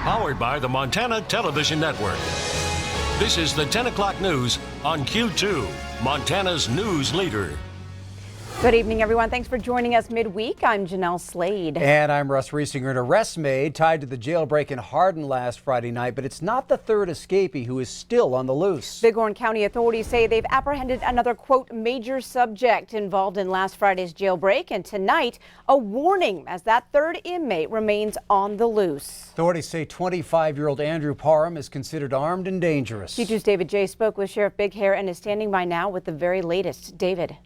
Powered by the Montana Television Network. This is the 10 o'clock news on Q2, Montana's news leader. Good evening, everyone. Thanks for joining us midweek. I'm Jeanelle Slade. And I'm Russ Riesinger. An arrest made tied to the jailbreak in Hardin last Friday night, but it's not the third escapee who is still on the loose. Bighorn County authorities say they've apprehended another, quote, major subject involved in last Friday's jailbreak. And tonight, a warning as that third inmate remains on the loose. Authorities say 25-year-old Andrew Parham is considered armed and dangerous. Q2's David J. spoke with Sheriff Big Hair and is standing by now with the very latest. David.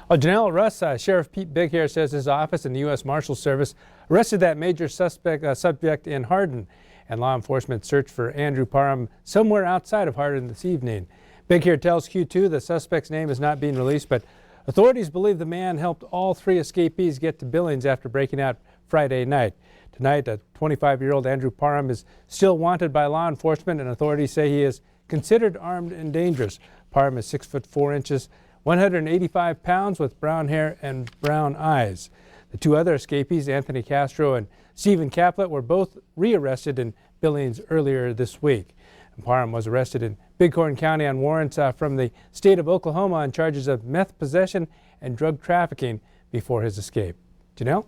Well, Jeanelle and Russ, Sheriff Pete Big Hair says his office and the U.S. Marshals Service arrested that major subject in Hardin, and law enforcement searched for Andrew Parham somewhere outside of Hardin this evening. Big Hair tells Q2 the suspect's name is not being released, but authorities believe the man helped all three escapees get to Billings after breaking out Friday night. Tonight, a 25-year-old Andrew Parham is still wanted by law enforcement, and authorities say he is considered armed and dangerous. Parham is 6 foot 4 inches, 185 pounds with brown hair and brown eyes. The two other escapees, Anthony Castro and Stephen Caplet, were both rearrested in Billings earlier this week. And Parham was arrested in Bighorn County on warrants from the state of Oklahoma on charges of meth possession and drug trafficking before his escape. Jeanelle?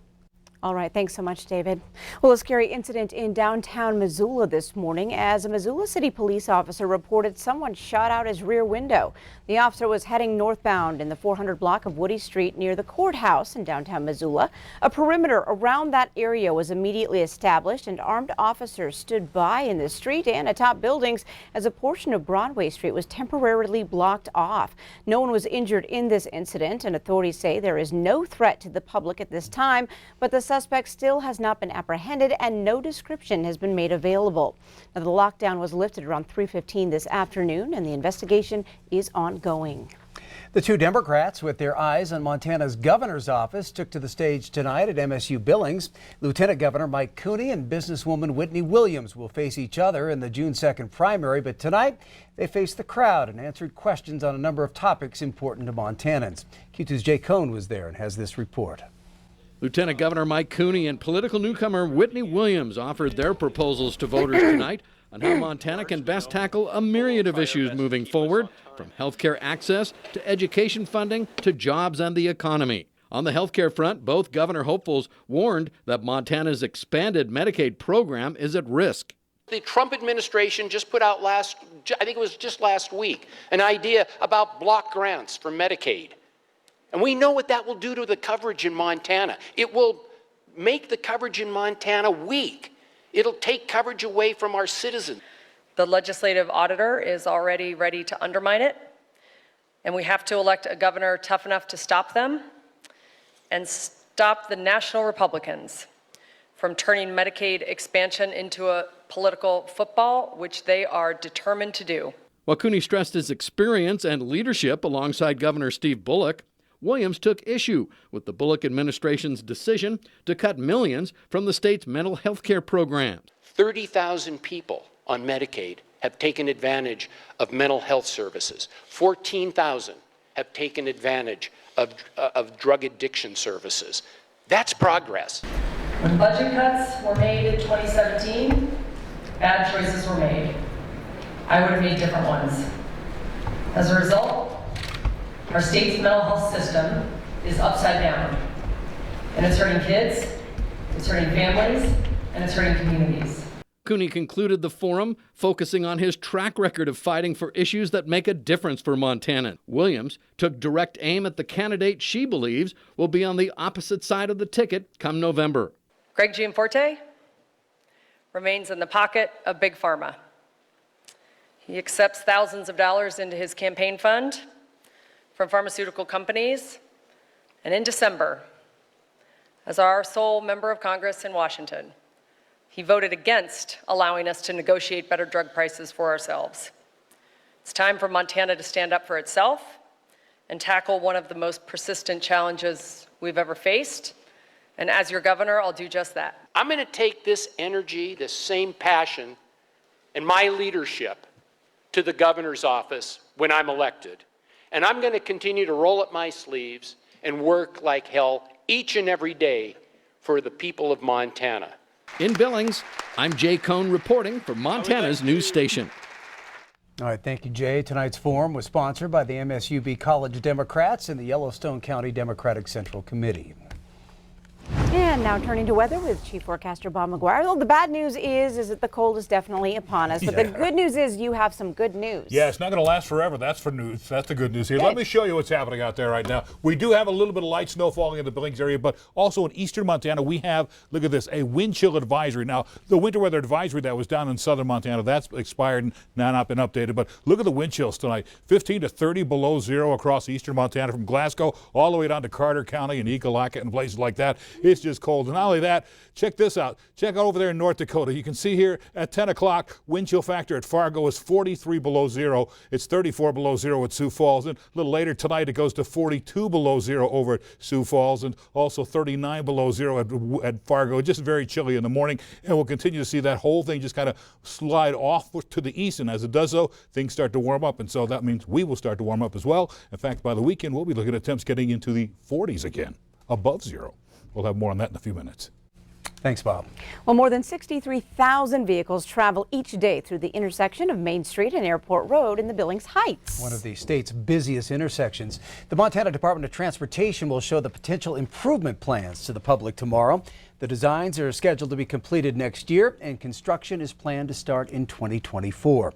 All right, thanks so much, David. Well, a scary incident in downtown Missoula this morning as a Missoula City police officer reported someone shot out his rear window. The officer was heading northbound in the 400 block of Woody Street near the courthouse in downtown Missoula. A perimeter around that area was immediately established and armed officers stood by in the street and atop buildings as a portion of Broadway Street was temporarily blocked off. No one was injured in this incident, and authorities say there is no threat to the public at this time, but the suspect still has not been apprehended and no description has been made available. Now, the lockdown was lifted around 3:15 this afternoon and the investigation is ongoing. The two Democrats with their eyes on Montana's governor's office took to the stage tonight at MSU Billings. Lieutenant Governor Mike Cooney and businesswoman Whitney Williams will face each other in the June 2nd primary, but tonight they faced the crowd and answered questions on a number of topics important to Montanans. Q2's Jay Cohn was there and has this report. Lieutenant Governor Mike Cooney and political newcomer Whitney Williams offered their proposals to voters tonight on how Montana can best tackle a myriad of issues moving forward, from health care access to education funding to jobs and the economy. On the health care front, both governor hopefuls warned that Montana's expanded Medicaid program is at risk. The Trump administration just put out I think it was just last week, an idea about block grants for Medicaid. And we know what that will do to the coverage in Montana. It will make the coverage in Montana weak. It'll take coverage away from our citizens. The legislative auditor is already ready to undermine it, and we have to elect a governor tough enough to stop them and stop the national Republicans from turning Medicaid expansion into a political football, which they are determined to do. While Cooney stressed his experience and leadership alongside Governor Steve Bullock, Williams took issue with the Bullock administration's decision to cut millions from the state's mental health care programs. 30,000 people on Medicaid have taken advantage of mental health services. 14,000 have taken advantage of drug addiction services. That's progress. When budget cuts were made in 2017, bad choices were made. I would have made different ones. As a result, our state's mental health system is upside down, and it's hurting kids, it's hurting families, and it's hurting communities. Cooney concluded the forum focusing on his track record of fighting for issues that make a difference for Montanans. Williams took direct aim at the candidate she believes will be on the opposite side of the ticket come November. Greg Gianforte remains in the pocket of Big Pharma. He accepts thousands of dollars into his campaign fund from pharmaceutical companies, and in December, as our sole member of Congress in Washington, he voted against allowing us to negotiate better drug prices for ourselves. It's time for Montana to stand up for itself and tackle one of the most persistent challenges we've ever faced. And as your governor, I'll do just that. I'm going to take this energy, this same passion, and my leadership to the governor's office when I'm elected. And I'm going to continue to roll up my sleeves and work like hell each and every day for the people of Montana. In Billings, I'm Jay Cohn reporting for Montana's news station. All right, thank you, Jay. Tonight's forum was sponsored by the MSUB College Democrats and the Yellowstone County Democratic Central Committee. And now turning to weather with Chief Forecaster Bob McGuire. Well, the bad news is that the cold is definitely upon us. But the good news is you have some good news. Yeah, it's not going to last forever. That's for news. That's the good news here. Good. Let me show you what's happening out there right now. We do have a little bit of light snow falling in the Billings area, but also in eastern Montana, we have, look at this, a wind chill advisory. Now, the winter weather advisory that was down in southern Montana, that's expired and now not been updated. But look at the wind chills tonight. 15 to 30 below zero across eastern Montana from Glasgow all the way down to Carter County and Ekalaka and places like that. It's just cold. And not only that, check this out. Check out over there in North Dakota. You can see here at 10 o'clock, wind chill factor at Fargo is 43 below zero. It's 34 below zero at Sioux Falls. And a little later tonight, it goes to 42 below zero over at Sioux Falls and also 39 below zero at Fargo. Just very chilly in the morning. And we'll continue to see that whole thing just kind of slide off to the east. And as it does so, things start to warm up. And so that means we will start to warm up as well. In fact, by the weekend, we'll be looking at temps getting into the 40s again, above zero. We'll have more on that in a few minutes. Thanks, Bob. Well, more than 63,000 vehicles travel each day through the intersection of Main Street and Airport Road in the Billings Heights. One of the state's busiest intersections. The Montana Department of Transportation will show the potential improvement plans to the public tomorrow. The designs are scheduled to be completed next year, and construction is planned to start in 2024.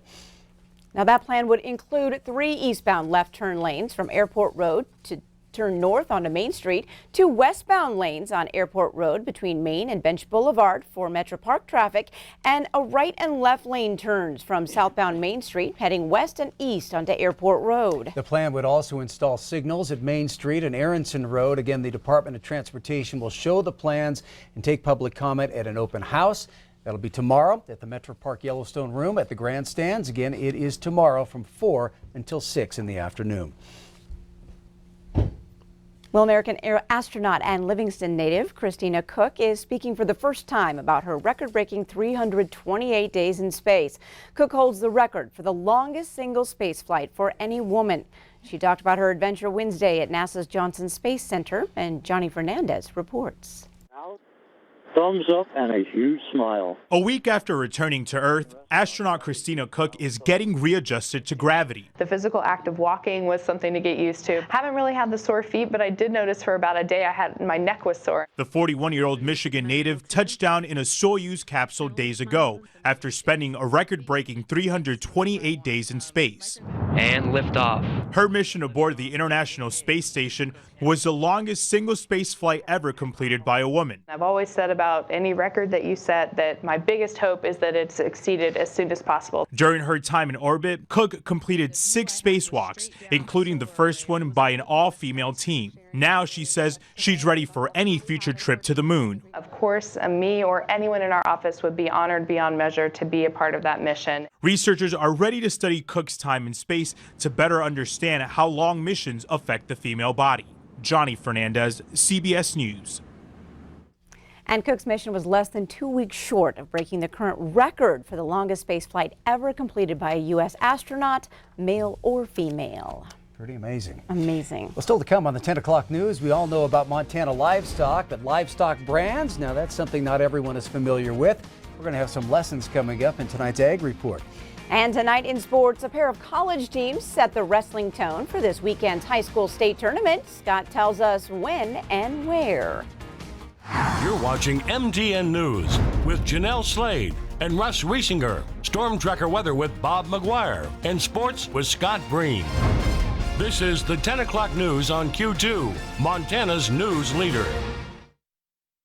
Now, that plan would include 3 eastbound left turn lanes from Airport Road to turn north onto Main Street, 2 westbound lanes on Airport Road between Main and Bench Boulevard for Metro Park traffic, and a right and left lane turns from southbound Main Street heading west and east onto Airport Road. The plan would also install signals at Main Street and Aronson Road. Again, the Department of Transportation will show the plans and take public comment at an open house. That'll be tomorrow at the Metro Park Yellowstone Room at the grandstands. Again, it is tomorrow from 4 until 6 in the afternoon. Well, American astronaut and Livingston native Christina Cook is speaking for the first time about her record-breaking 328 days in space. Cook holds the record for the longest single space flight for any woman. She talked about her adventure Wednesday at NASA's Johnson Space Center, and Johnny Fernandez reports. Thumbs up and a huge smile. A week after returning to Earth, astronaut Christina Cook is getting readjusted to gravity. The physical act of walking was something to get used to. Haven't really had the sore feet, but I did notice for about a day my neck was sore. The 41-year-old Michigan native touched down in a Soyuz capsule days ago after spending a record-breaking 328 days in space. And lift off. Her mission aboard the International Space Station was the longest single space flight ever completed by a woman. I've always said about any record that you set that my biggest hope is that it's exceeded as soon as possible. During her time in orbit, Cook completed 6 spacewalks, including the first one by an all-female team. Now she says she's ready for any future trip to the moon. Of course, me or anyone in our office would be honored beyond measure to be a part of that mission. Researchers are ready to study Cook's time in space to better understand how long missions affect the female body. Johnny Fernandez, CBS News. And Cook's mission was less than 2 weeks short of breaking the current record for the longest space flight ever completed by a U.S. astronaut, male or female. Pretty amazing. Amazing. Well, still to come on the 10 o'clock news, we all know about Montana livestock, but livestock brands, now that's something not everyone is familiar with. We're going to have some lessons coming up in tonight's Ag Report. And tonight in sports, a pair of college teams set the wrestling tone for this weekend's high school state tournament. Scott tells us when and where. You're watching MTN News with Janelle Slade and Russ Riesinger. Storm Tracker weather with Bob McGuire. And sports with Scott Breen. This is the 10 o'clock news on Q2, Montana's news leader.